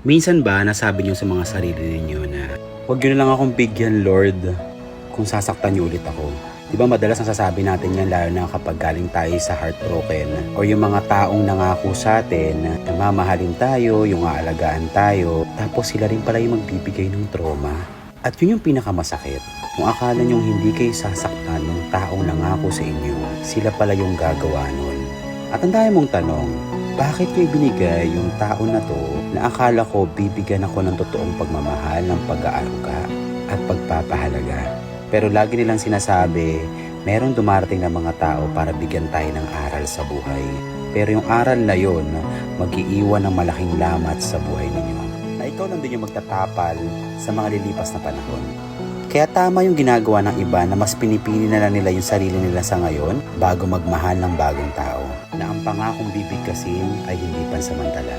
Minsan ba nasabi niyo sa mga sarili niyo na huwag niyo na lang akong bigyan, Lord, kung sasaktan niyo ulit ako? Di ba madalas nasasabi natin yan lalo na kapag galing tayo sa heartbroken o yung mga taong nangako sa atin na mamahalin tayo, yung aalagaan tayo, tapos sila rin pala yung magbibigay ng trauma. At yun yung pinakamasakit. Kung akala nyong hindi kayo sasaktan ng taong nangako sa inyo, sila pala yung gagawa nun. At ang dami mong tanong, bakit ko ibinigay yung tao na to na akala ko bibigyan ako ng totoong pagmamahal, ng pag-aaruga at pagpapahalaga? Pero lagi nilang sinasabi, merong dumarating na mga tao para bigyan tayo ng aral sa buhay. Pero yung aral na yon, mag-iiwan ng malaking lamat sa buhay ninyo. Na ikaw lang din yung magtatapal sa mga lilipas na panahon. Kaya tama yung ginagawa ng iba na mas pinipili na lang nila yung sarili nila sa ngayon bago magmahal ng bagong tao. Na ang pangakong bibigkasin ay hindi pansamantala.